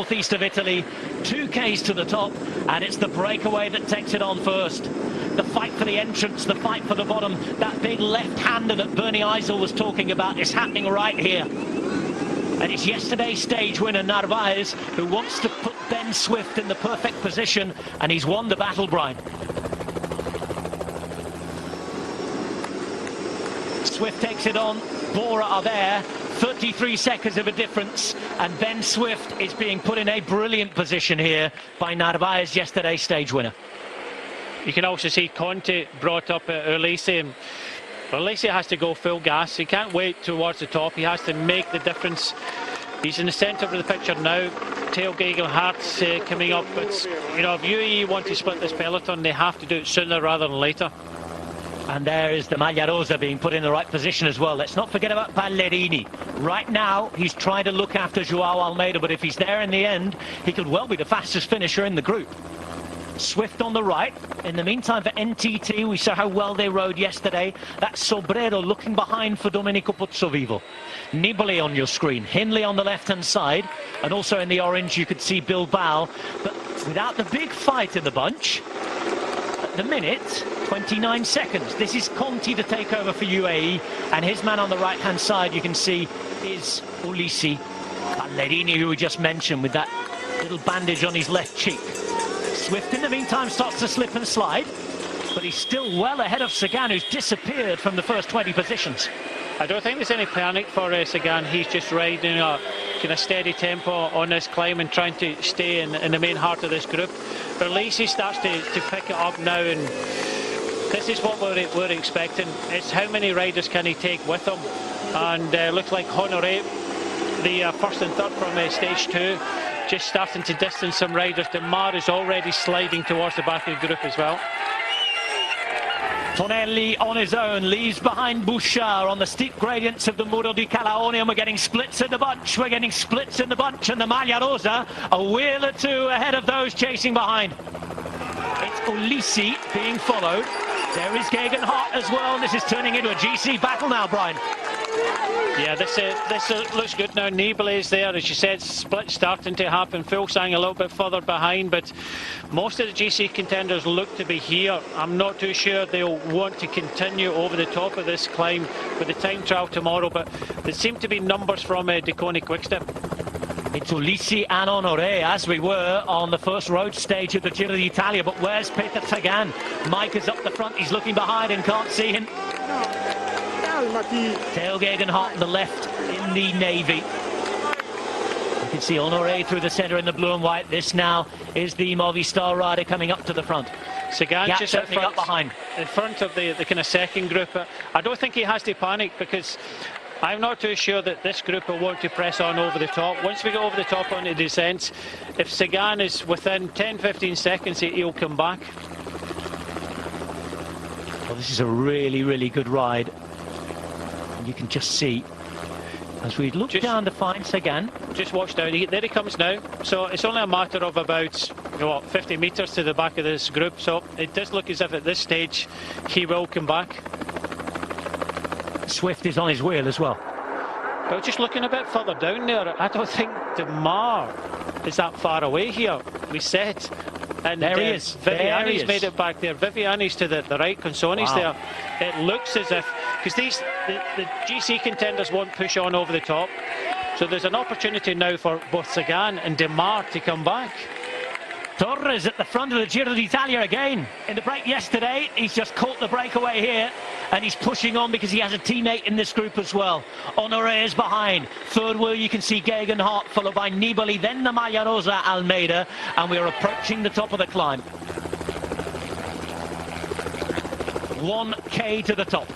Northeast of Italy, 2Ks to the top, and it's the breakaway that takes it on first. The fight for the entrance, the fight for the bottom, that big left-hander that Bernie Eisel was talking about is happening right here. And it's yesterday's stage winner, Narvaez, who wants to put Ben Swift in the perfect position, and he's won the battle, Brian. Swift takes it on, Bora are there, 33 seconds of a difference, and Ben Swift is being put in a brilliant position here by Narvaez, yesterday's stage winner. You can also see Conte brought up Ulisse. Ulisse has to go full gas. He can't wait towards the top. He has to make the difference. He's in the centre of the picture now. Theo Gegenhardt's coming up. But you know, if UAE want to split this peloton, they have to do it sooner rather than later. And there is the Maglia Rosa being put in the right position as well. Let's not forget about Ballerini. Right now, he's trying to look after Joao Almeida, but if he's there in the end, he could well be the fastest finisher in the group. Swift on the right. In the meantime, for NTT, we saw how well they rode yesterday. That's Sobrero looking behind for Domenico Pozzovivo. Nibali on your screen, Hindley on the left-hand side, and also in the orange you could see Bilbao. But without the big fight in the bunch, at the minute, 29 seconds. This is Conti to take over for UAE, and his man on the right-hand side, you can see, is Ulisse. Ballerini, who we just mentioned, with that little bandage on his left cheek. Swift, in the meantime, starts to slip and slide, but he's still well ahead of Sagan, who's disappeared from the first 20 positions. I don't think there's any panic for Sagan. He's just riding a kind of steady tempo on this climb and trying to stay in the main heart of this group. But Ulisse starts to pick it up now, and this is what we're expecting. It's how many riders can he take with him, and looks like Honoré, the first and third from stage 2, just starting to distance some riders. Demar is already sliding towards the back of the group as well. Tonelli on his own leaves behind Bouchard on the steep gradients of the Muro di Calaone, and we're getting splits in the bunch. We're getting splits in the bunch, and the Maglia Rosa a wheel or two ahead of those chasing behind. It's Ulisse being followed. There is Gegenhardt as well. This is turning into a GC battle now, Brian. Yeah, this looks good now. Nibali is there, as you said, split starting to happen. Fuglsang a little bit further behind, but most of the GC contenders look to be here. I'm not too sure they'll want to continue over the top of this climb with the time trial tomorrow, but there seem to be numbers from Deconi Quickstep. It's Ulisse and Honoré, as we were on the first road stage of the Giro d'Italia. But where's Peter Sagan? Mike is up the front, he's looking behind and can't see him. Theo Gegenhardt on the left in the navy. You can see Honoré through the centre in the blue and white. This now is the Movistar rider coming up to the front. Sagan just up behind. In front of the kind of second group. I don't think he has to panic, because I'm not too sure that this group will want to press on over the top. Once we get over the top onto the descents, if Sagan is within 10-15 seconds, he'll come back. Well, this is a really, really good ride. And you can just see, as we look down to find Sagan. Just watch down, there he comes now. So it's only a matter of about 50 metres to the back of this group. So it does look as if at this stage he will come back. Swift is on his wheel as well. But just looking a bit further down there, I don't think Demar is that far away here. We said. And there he is. Viviani's made it back there. Viviani's to the right, Consoni's there. It looks as if, because the GC contenders won't push on over the top. So there's an opportunity now for both Sagan and Demar to come back. Torres at the front of the Giro d'Italia again. In the break yesterday, he's just caught the breakaway here, and he's pushing on because he has a teammate in this group as well. Honoré is behind. Third wheel, you can see Gegenhardt, followed by Nibali, then the Maglia Rosa Almeida, and we're approaching the top of the climb. 1K to the top.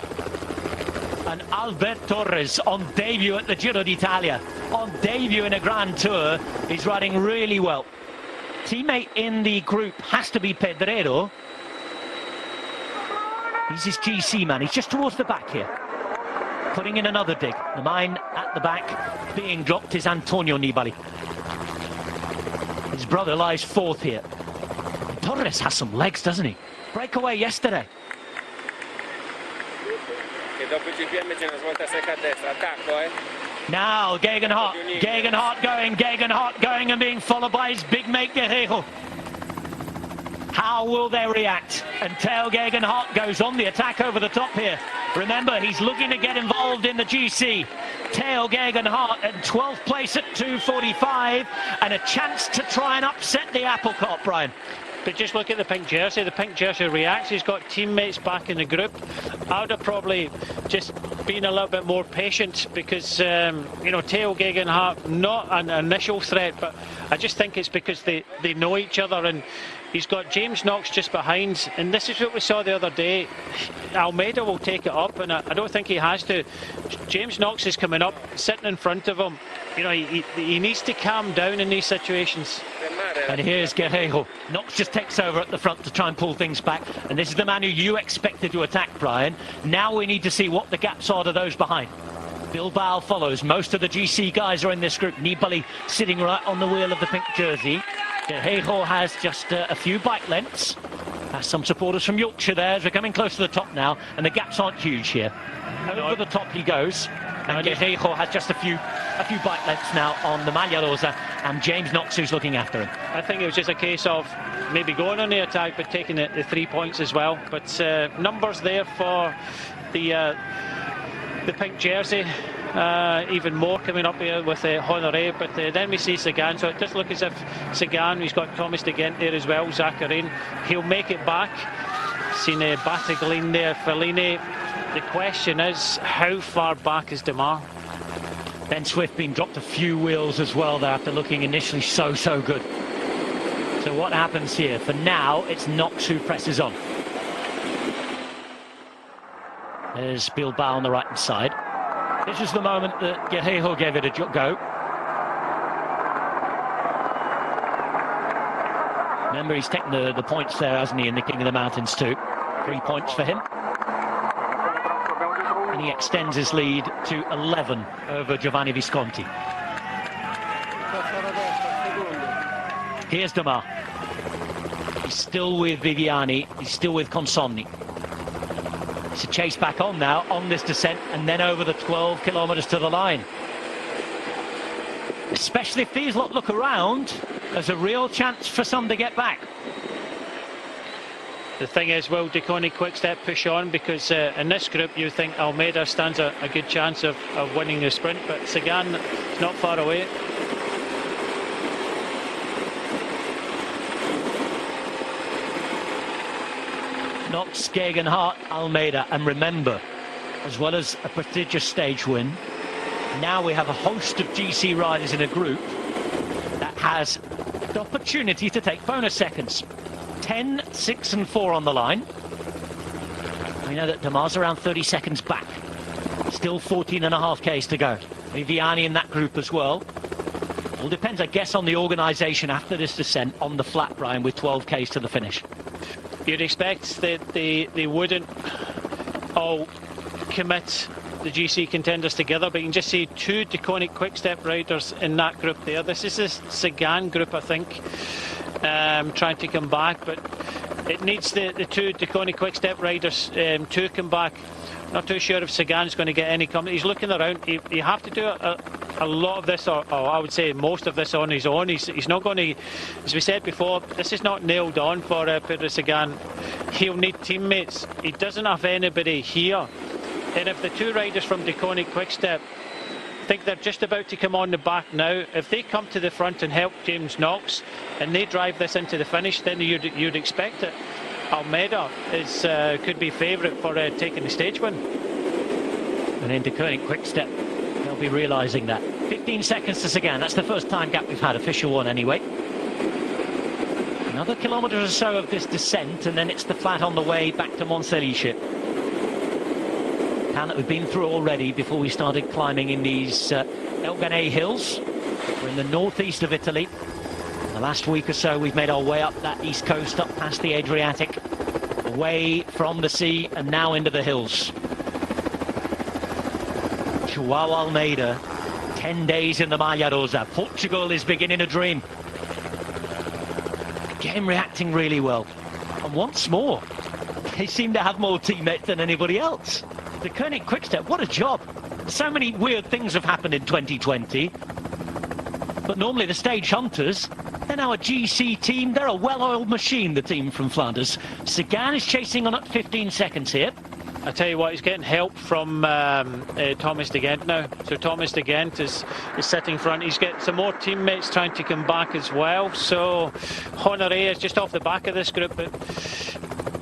And Albert Torres on debut at the Giro d'Italia, on debut in a Grand Tour, he's riding really well. Teammate in the group has to be Pedrero. He's his GC man. He's just towards the back here, putting in another dig. The mine at the back being dropped is Antonio Nibali. His brother lies fourth here. Torres has some legs, doesn't he? Breakaway yesterday. Dopo il GPM c'è una svolta secca a destra, attacco Now Gegenhardt going and being followed by his big mate Giro. How will they react? And Theo Gegenhardt goes on the attack over the top here. Remember, he's looking to get involved in the GC. Theo Gegenhardt at 12th place at 2:45 and a chance to try and upset the apple cart, Brian. But just look at the pink jersey. The pink jersey reacts. He's got teammates back in the group. I would have probably just been a little bit more patient because, you know, Theo Gegenhardt, not an initial threat, but I just think it's because they know each other, and he's got James Knox just behind. And this is what we saw the other day. Almeida will take it up, and I don't think he has to. James Knox is coming up, sitting in front of him. You know, he needs to calm down in these situations. And here's Guerreiro. Knox just takes over at the front to try and pull things back. And this is the man who you expected to attack, Brian. Now we need to see what the gaps are to those behind. Bilbao follows. Most of the GC guys are in this group. Nibali sitting right on the wheel of the pink jersey. Guerreiro has just a few bike lengths. Has some supporters from Yorkshire there as we're coming close to the top now. And the gaps aren't huge here. Over the top he goes. And Guerreiro has just a few bike lengths now on the Maglia Rosa, and James Knox who's looking after him. I think it was just a case of maybe going on the attack but taking the 3 points as well. But numbers there for the pink jersey. Even more coming up here with Honoré, but then we see Sagan, so it does look as if Sagan, he's got Thomas de Gent there as well, Zakharin, he'll make it back. Seen Battaglin there, Fellini. The question is, how far back is Demar? Ben Swift being dropped a few wheels as well there after looking initially so good. So what happens here? For now, it's Knox who presses on. There's Bilbao on the right hand side. This is the moment that Guerreiro gave it a go. Remember, he's taken the points there, hasn't he, in the King of the Mountains too. 3 points for him. And he extends his lead to 11 over Giovanni Visconti. Here's Demar. He's still with Viviani. He's still with Consonni. It's a chase back on now, on this descent, and then over the 12 kilometres to the line. Especially if these lot look around, there's a real chance for some to get back. The thing is, will Deconi Quickstep push on? Because in this group you think Almeida stands a good chance of winning the sprint, but Sagan is not far away. Knox, Gegenhardt, Almeida, and remember, as well as a prestigious stage win, now we have a host of GC riders in a group that has the opportunity to take bonus seconds. 10, 6 and 4 on the line. We know that Demar's around 30 seconds back. Still 14.5 Ks to go. Viviani in that group as well. All depends, I guess, on the organisation after this descent on the flat, Brian, with 12 Ks to the finish. You'd expect that they wouldn't all commit the GC contenders together, but you can just see two Deconic Quickstep riders in that group there. This is the Sagan group, I think, trying to come back, but it needs the two Deconic Quickstep riders to come back. Not too sure if Sagan's going to get any company. He's looking around. You have to do a lot of this, or I would say most of this on his own. He's not going to, as we said before, this is not nailed on for Pedro Sagan. He'll need teammates. He doesn't have anybody here. And if the two riders from Deconic Quickstep think they're just about to come on the back now, if they come to the front and help James Knox and they drive this into the finish, then you'd expect it. Almeida could be favourite for taking the stage win. And in Deconic Quickstep, they'll be realising that. 15 seconds to Sagan. That's the first time gap we've had, official one anyway. Another kilometre or so of this descent, and then it's the flat on the way back to Montserrat. Town that we've been through already before we started climbing in these Elganei hills. We're in the northeast of Italy. The last week or so we've made our way up that east coast, up past the Adriatic, away from the sea and now into the hills. João Almeida, 10 days in the Maglia Rosa. Portugal is beginning a dream. Again, reacting really well. And once more, they seem to have more teammates than anybody else. The Deconic Quickstep, what a job. So many weird things have happened in 2020. But normally the stage hunters, they're now a GC team. They're a well-oiled machine, the team from Flanders. Sagan is chasing on at 15 seconds here. I tell you what, he's getting help from Thomas de Gent now. So Thomas de Gent is sitting front. He's got some more teammates trying to come back as well. So Honoré is just off the back of this group. But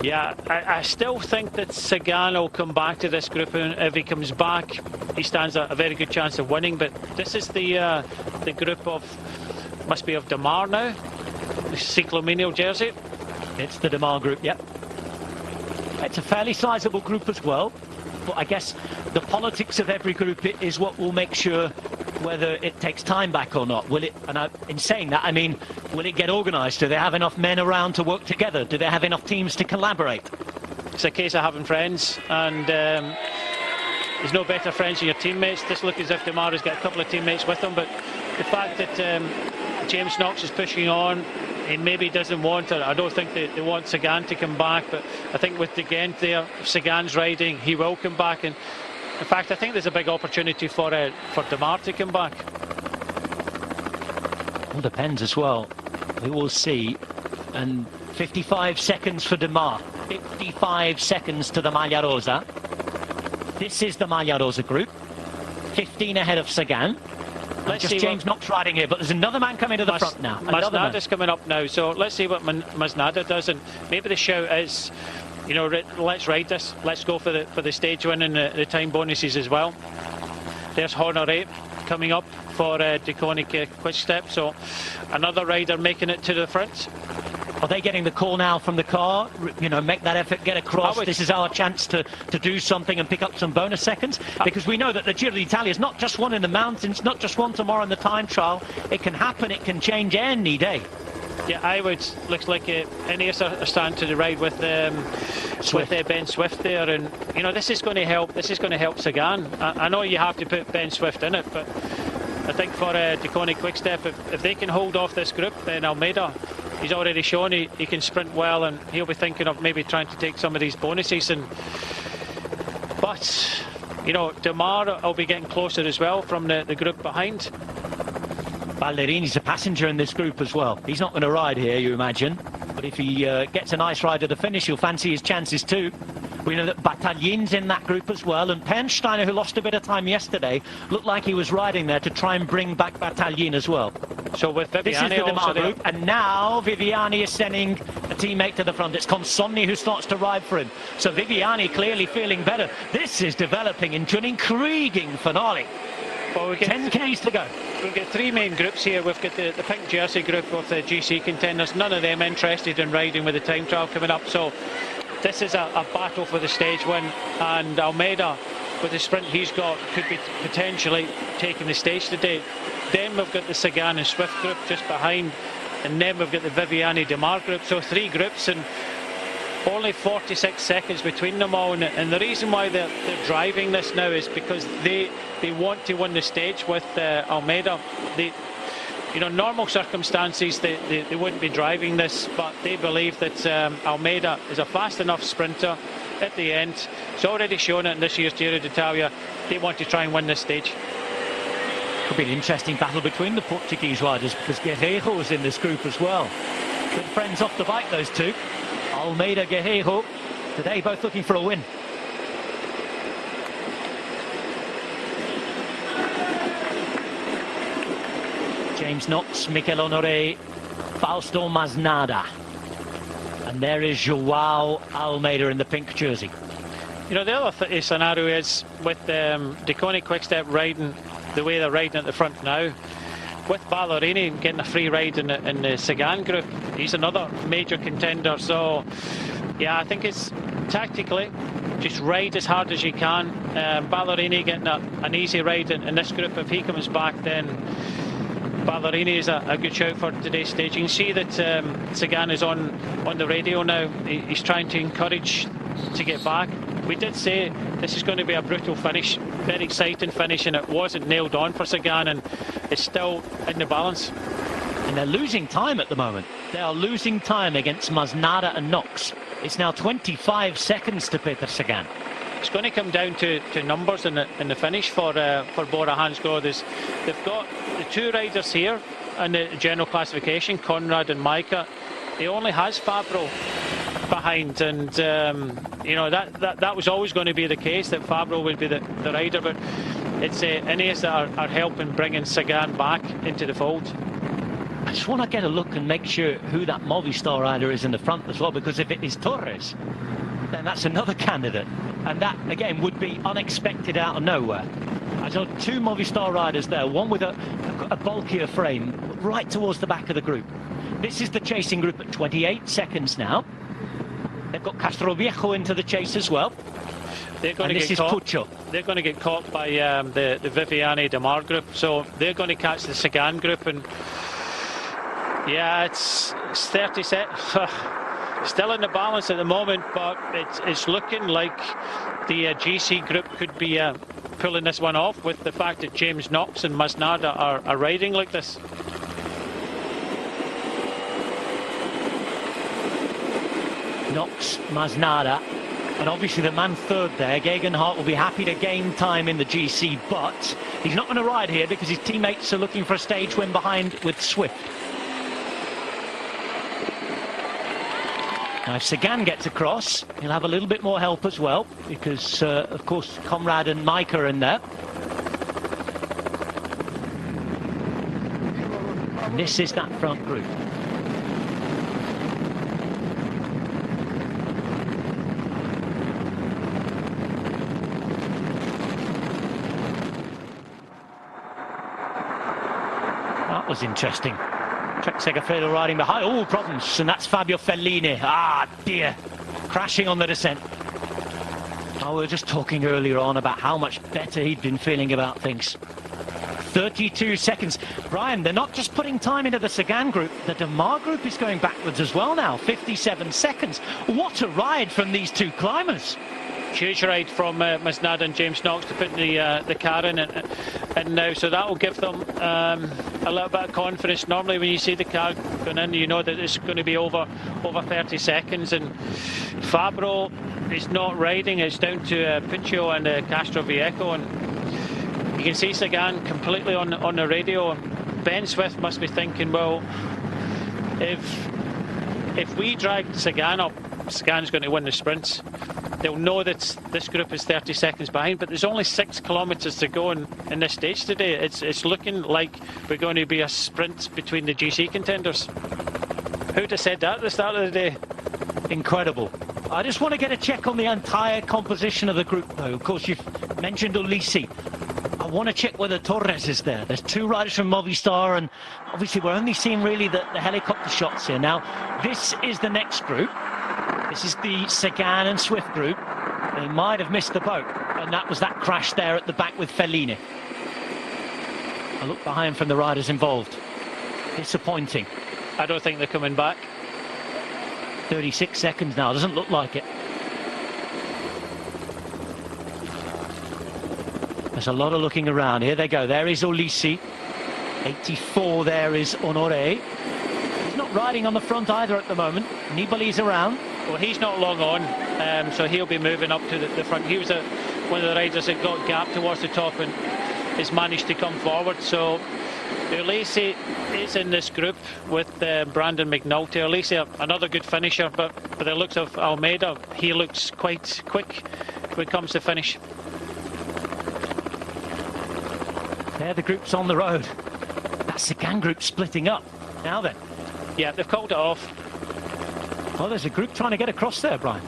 yeah, I still think that Sagan will come back to this group, and if he comes back, he stands a very good chance of winning. But this is the group of, must be of Demar now, the cyclomenial jersey. It's the Demar group, yep. It's a fairly sizable group as well, but I guess the politics of every group is what will make sure whether it takes time back or not. Will it? And in saying that, I mean, will it get organised? Do they have enough men around to work together? Do they have enough teams to collaborate? It's a case of having friends, and there's no better friends than your teammates. This looks as if Demar has got a couple of teammates with him, but the fact that James Knox is pushing on, he maybe doesn't want it. I don't think they want Sagan to come back, but I think with de Gent there, if Sagan's riding, he will come back. And in fact, I think there's a big opportunity for Demar to come back. All depends as well. We will see. And 55 seconds for Demar. 55 seconds to the Maglia Rosa. This is the Maglia Rosa group. 15 ahead of Sagan. Let's see James Knox riding here, but there's another man coming to the front now. Masnada's coming up now, so let's see what Masnada does, and maybe the shout is, you know, let's ride this, let's go for the stage win and the time bonuses as well. There's Honoré coming up for Deconic Quick-Step, so another rider making it to the front. Are they getting the call now from the car? You know, make that effort, get across. This is our chance to do something and pick up some bonus seconds. Because we know that the Giro d'Italia is not just one in the mountains, not just one tomorrow in the time trial. It can happen, it can change any day. Yeah, I would. Looks like Ineos are starting to ride with Ben Swift there, and you know, this is going to help. This is going to help Sagan. I know you have to put Ben Swift in it, but I think for Deconic Quick-Step, if they can hold off this group, then Almeida, he's already shown he can sprint well, and he'll be thinking of maybe trying to take some of these bonuses. But you know, Demar will be getting closer as well from the group behind. Ballerini's a passenger in this group as well. He's not going to ride here, you imagine, but if he gets a nice ride to the finish, he'll fancy his chances too. We know that Battaglini's in that group as well, and Pernsteiner, who lost a bit of time yesterday, looked like he was riding there to try and bring back Battaglini as well. So with Viviani, this is the Demar group, and now Viviani is sending a teammate to the front. It's Consonni who starts to ride for him. So Viviani clearly feeling better. This is developing into an intriguing finale. Well, we get 10 Ks to go. We've got three main groups here. We've got the pink jersey group of the GC contenders. None of them interested in riding with the time trial coming up. So this is a battle for the stage win, and Almeida, with the sprint he's got, could be potentially taking the stage today. Then we've got the Sagan and Swift group just behind, and then we've got the Viviani Demar group. So three groups and only 46 seconds between them all. And the reason why they're driving this now is because they want to win the stage with Almeida. You know, normal circumstances they wouldn't be driving this, but they believe that Almeida is a fast enough sprinter at the end. He's already shown it in this year's Giro d'Italia. They want to try and win this stage. Could be an interesting battle between the Portuguese riders, because Guerreiro is in this group as well. Good friends off the bike, those two. Almeida, Guerreiro, today both looking for a win. James Knox, Mikel Honoré, Fausto Masnada. And there is Joao Almeida in the pink jersey. You know, the other scenario is with Deconic Quick-Step riding the way they're riding at the front now, with Ballerini getting a free ride in the Sagan group. He's another major contender. So yeah, I think it's tactically just ride as hard as you can. Ballerini getting an easy ride in this group. If he comes back, then Ballerini is a good shout for today's stage. You can see that Sagan is on the radio now. He's trying to encourage to get back. We did say this is going to be a brutal finish, very exciting finish, and it wasn't nailed on for Sagan, and it's still in the balance. And they're losing time at the moment. They are losing time against Masnada and Knox. It's now 25 seconds to Peter Sagan. it's going to come down to numbers in the finish for Bora Hansgrohe. They've got the 2 riders here in the general classification, Conrad and Micah. He only has Fabro behind, and you know, that was always going to be the case, that Fabro would be the rider, but it's Ineos that are helping bringing Sagan back into the fold. I just want to get a look and make sure who that Movistar rider is in the front as well, because if it is Torres, then that's another candidate, and that again would be unexpected out of nowhere. I saw 2 Movistar riders there, one with a bulkier frame right towards the back of the group. This is the chasing group at 28 seconds now. They've got Castroviejo into the chase as well. They're going to get caught. They're going to get caught by the Viviane Demar group, so they're going to catch the Sagan group, and yeah, it's 30 seconds. Still in the balance at the moment, but it's looking like the GC group could be pulling this one off, with the fact that James Knox and Masnada are riding like this. Knox, Masnada, and obviously the man third there, Gegenhardt, will be happy to gain time in the GC, but he's not going to ride here because his teammates are looking for a stage win behind with Swift. Now if Sagan gets across, he'll have a little bit more help as well, because of course Conrad and Micah are in there. And this is that front group. That was interesting. Trek Segafredo riding behind. Oh, problems. And that's Fabio Fellini. Ah, dear. Crashing on the descent. Oh, we were just talking earlier on about how much better he'd been feeling about things. 32 seconds. Brian, they're not just putting time into the Sagan group. The Demar group is going backwards as well now. 57 seconds. What a ride from these 2 climbers. Huge ride from Masnada and James Knox to put the car in and now, so that will give them a little bit of confidence. Normally when you see the car going in, you know that it's going to be over 30 seconds, and Fabro is not riding. It's down to Pinchot and Castroviejo, and you can see Sagan completely on the radio. Ben Swift must be thinking, well, if we drag Sagan up, Sagan's going to win the sprints. They'll know that this group is 30 seconds behind, but there's only 6 kilometres to go in this stage today. It's looking like we're going to be a sprint between the GC contenders. Who'd have said that at the start of the day? Incredible. I just want to get a check on the entire composition of the group, though. Of course, you've mentioned Ulisi. I want to check whether Torres is there. There's 2 riders from Movistar, and obviously we're only seeing really the helicopter shots here. Now, this is the next group. This is the Sagan and Swift group. They might have missed the boat, and that was that crash there at the back with Fellini. A look behind from the riders involved. Disappointing. I don't think they're coming back. 36 seconds now, doesn't look like it. There's a lot of looking around. Here they go. There is Ulisi. 84, there is Honoré. He's not riding on the front either at the moment. Nibali's around. Well, he's not long on, so he'll be moving up to the front. He was one of the riders that got gapped towards the top and has managed to come forward. So Ulisi is in this group with Brandon McNulty. Ulisi, another good finisher, but by the looks of Almeida, he looks quite quick when it comes to finish. There, the group's on the road. That Sagan group splitting up. Now then. Yeah, they've called it off. Oh, there's a group trying to get across there, Brian.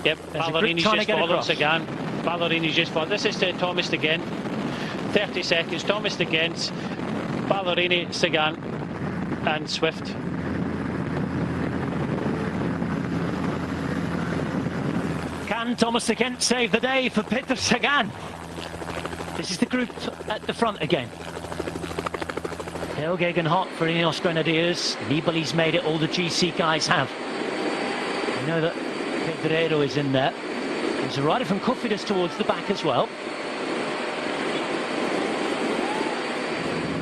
Yep, Ballerini's just followed Sagan. Ballerini's just followed. This is to Thomas de Gent. 30 seconds. Thomas de Gent, Ballerini, Sagan, and Swift. Can Thomas de Gent save the day for Peter Sagan? This is the group at the front again. Dale Gegenhardt for Ineos Grenadiers. Nibali's made it, all the GC guys have. You know that Pedrero is in there. There's a rider from Cofidis towards the back as well.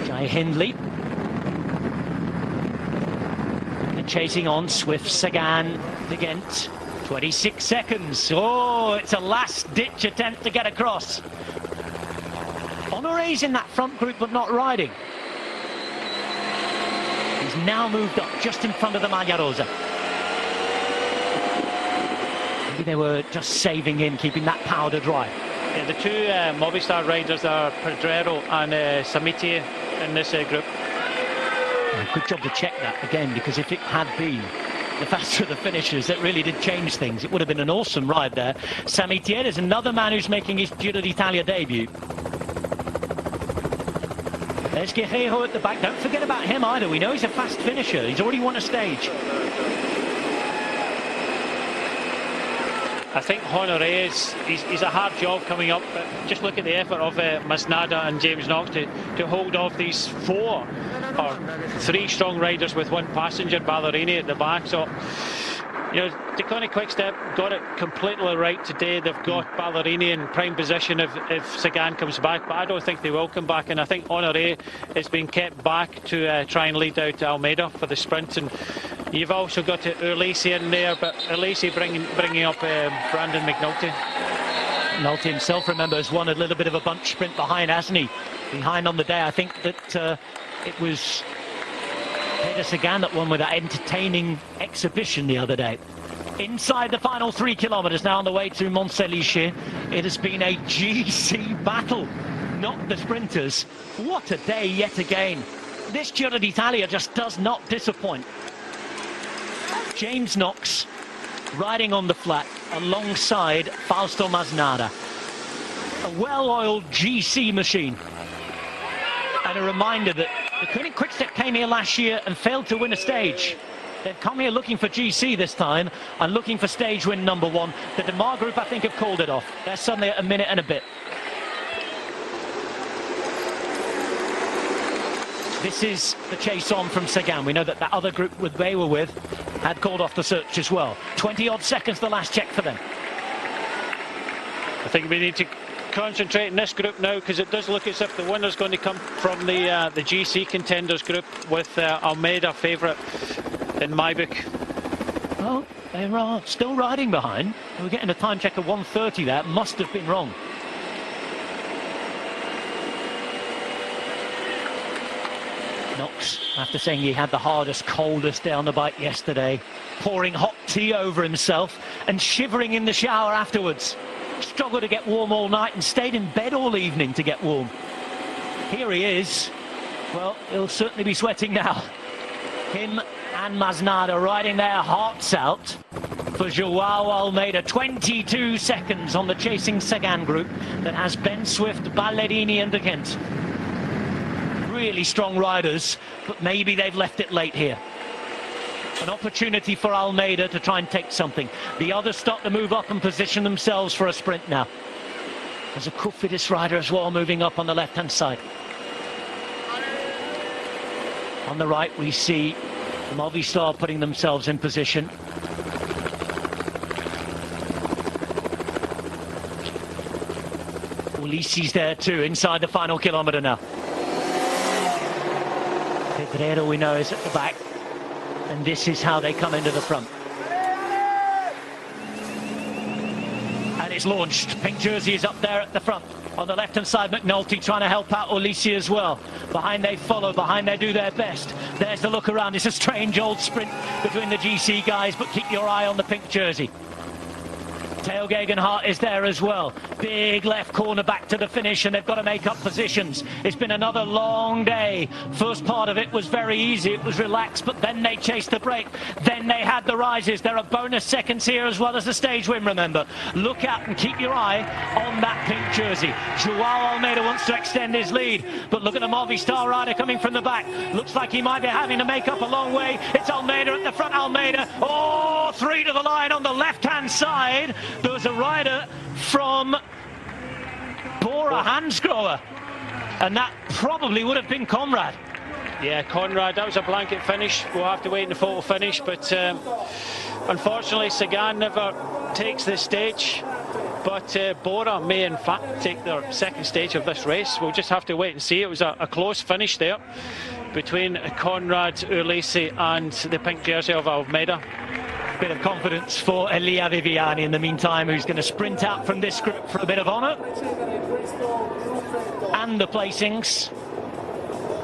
Jai Hindley. And chasing on Swift, Sagan, de Gent. 26 seconds. Oh, it's a last-ditch attempt to get across. Honoré's in that front group, but not riding. He's now moved up just in front of the Maglia Rosa. Maybe they were just saving in, keeping that powder dry. Yeah, the two Movistar riders are Pedrero and Samitier in this group. Good job to check that again, because if it had been the faster of the finishers, that really did change things. It would have been an awesome ride there. Samitier is another man who's making his Giro d'Italia debut. There's Guerreiro at the back. Don't forget about him either. We know he's a fast finisher. He's already won a stage. I think Honoré he's a hard job coming up, but just look at the effort of Masnada and James Knox to hold off these four or three strong riders with one passenger, Ballerini at the back. So, you know, Deconic Quick-Step got it completely right today. They've got Ballerini in prime position if Sagan comes back, but I don't think they will come back, and I think Honoré is being kept back to try and lead out Almeida for the sprint. And you've also got Ulysse in there, but Ulysse bringing up Brandon McNulty. McNulty himself, remember, has won a little bit of a bunch sprint behind, hasn't he? Behind on the day. I think that it was Peter Sagan that won with that entertaining exhibition the other day. Inside the final 3 kilometres now on the way to Mont-Saint-Liché. It has been a GC battle, not the sprinters. What a day yet again. This Giro d'Italia just does not disappoint. James Knox riding on the flat alongside Fausto Masnada. A well-oiled GC machine. And a reminder that the Deconic Quick-Step came here last year and failed to win a stage. They've come here looking for GC this time and looking for stage win #1. The Demar Group, I think, have called it off. They're suddenly at a minute and a bit. This is the chase on from Sagan. We know that that other group they were with had called off the search as well. 20-odd seconds the last check for them. I think we need to concentrate in this group now, because it does look as if the winner's going to come from the GC contenders group, with Almeida favourite in my book. Well, they're still riding behind. We're getting a time check of 1:30 there. Must have been wrong. Knox, after saying he had the hardest, coldest day on the bike yesterday, pouring hot tea over himself and shivering in the shower afterwards. Struggled to get warm all night and stayed in bed all evening to get warm. Here he is. Well, he'll certainly be sweating now. Him and Masnada riding their hearts out for Joao Almeida. 22 seconds on the chasing Sagan group that has Ben Swift, Ballerini and De Kent. Really strong riders, but maybe they've left it late here. An opportunity for Almeida to try and take something. The others start to move up and position themselves for a sprint now. There's a Cofidis rider as well moving up on the left-hand side. On the right we see Movistar putting themselves in position. Ulysses there too, inside the final kilometre now. Pedrero, we know, is at the back. And this is how they come into the front. And it's launched. Pink jersey is up there at the front. On the left-hand side, McNulty trying to help out Ulysse as well. Behind they follow, behind they do their best. There's the look around. It's a strange old sprint between the GC guys, but keep your eye on the pink jersey. Theo Gegenhardt is there as well. Big left corner back to the finish, and they've got to make up positions. It's been another long day. First part of it was very easy. It was relaxed, but then they chased the break. Then they had the rises. There are bonus seconds here as well as the stage win, remember. Look out and keep your eye on that pink jersey. Joao Almeida wants to extend his lead, but look at the Movistar rider coming from the back. Looks like he might be having to make up a long way. It's Almeida at the front. Almeida, oh, 3 to the line on the left-hand side. There was a rider from Bora Hansgrohe, and that probably would have been Conrad. Yeah, Conrad, that was a blanket finish. We'll have to wait in the photo finish, but unfortunately Sagan never takes this stage, but Bora may in fact take their second stage of this race. We'll just have to wait and see. It was a close finish there between Conrad, Ulysse and the pink jersey of Almeida. Bit of confidence for Elia Viviani in the meantime, who's going to sprint out from this group for a bit of honour. And the placings,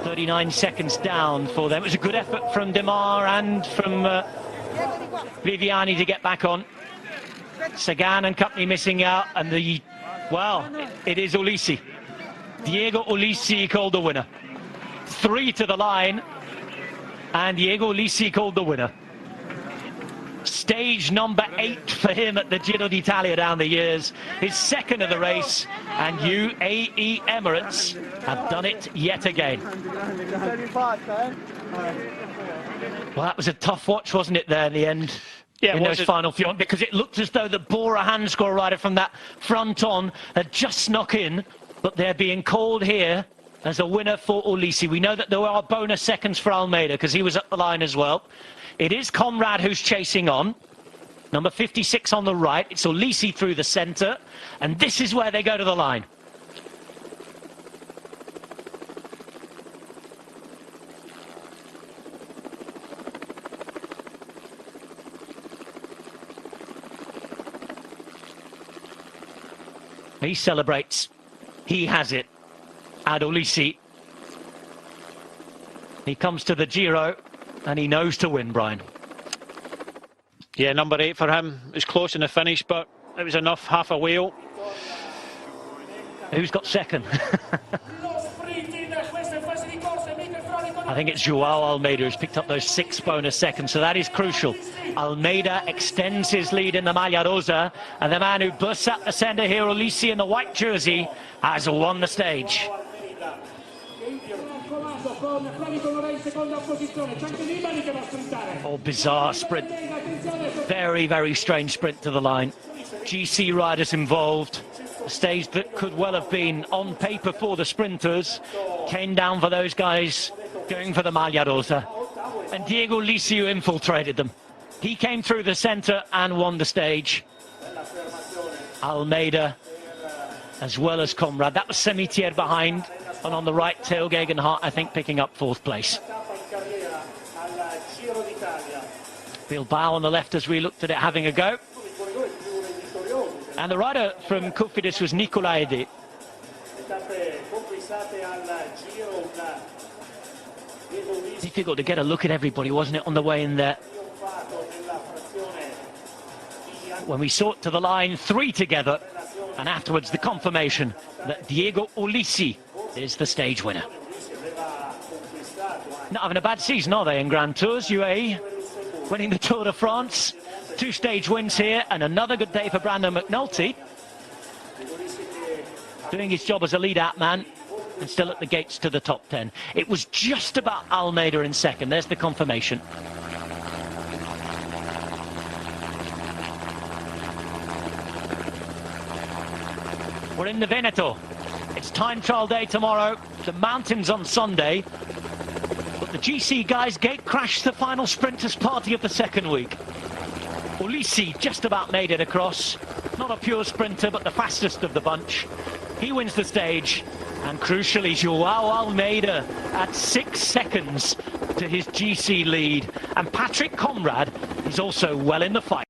39 seconds down for them. It was a good effort from Demar and from Viviani to get back on. Sagan and company missing out, and it is Ulissi. Diego Ulissi called the winner. 3 to the line, and Diego Ulissi called the winner. Stage number 8 for him at the Giro d'Italia down the years. His second of the race, and UAE Emirates have done it yet again. Well, that was a tough watch, wasn't it, there in the end? Yeah, in those final few, because it looked as though the Bora Hansgrohe rider from that front on had just snuck in, but they're being called here as a winner for Ulissi. We know that there are bonus seconds for Almeida because he was at the line as well. It is Conrad who's chasing on. Number 56 on the right. It's Ulissi through the centre. And this is where they go to the line. He celebrates. He has it. And Ulissi. He comes to the Giro. And he knows to win, Brian. Yeah, number 8 for him. It was close in the finish, but it was enough, half a wheel. Who's got second? I think it's Joao Almeida who's picked up those 6 bonus seconds, so that is crucial. Almeida extends his lead in the Maglia Rosa, and the man who bursts up the centre here, Ulissi in the white jersey, has won the stage. Oh, bizarre sprint. Very, very strange sprint to the line. GC riders involved. A stage that could well have been on paper for the sprinters came down for those guys going for the Maglia Rosa. And Diego Ulissi who infiltrated them. He came through the centre and won the stage. Almeida as well as Conrad. That was Semitier behind. And on the right, Theo Gegenhardt, I think, picking up 4th place. Bilbao on the left as we looked at it, having a go. And the rider from Cofidis was Nicolaidi. Difficult to get a look at everybody, wasn't it, on the way in there? When we saw it to the line, 3 together. And afterwards, the confirmation that Diego Ulissi is the stage winner. Not having a bad season, are they, in Grand Tours? UAE winning the Tour de France. 2 stage wins here, and another good day for Brandon McNulty. Doing his job as a lead-out man, and still at the gates to the top 10. It was just about Almeida in second. There's the confirmation. We're in the Veneto. It's time trial day tomorrow. The mountains on Sunday. But the GC guys gate crashed the final sprinters party of the second week. Ulissi just about made it across. Not a pure sprinter, but the fastest of the bunch. He wins the stage. And crucially, Joao Almeida at 6 seconds to his GC lead. And Patrick Conrad is also well in the fight.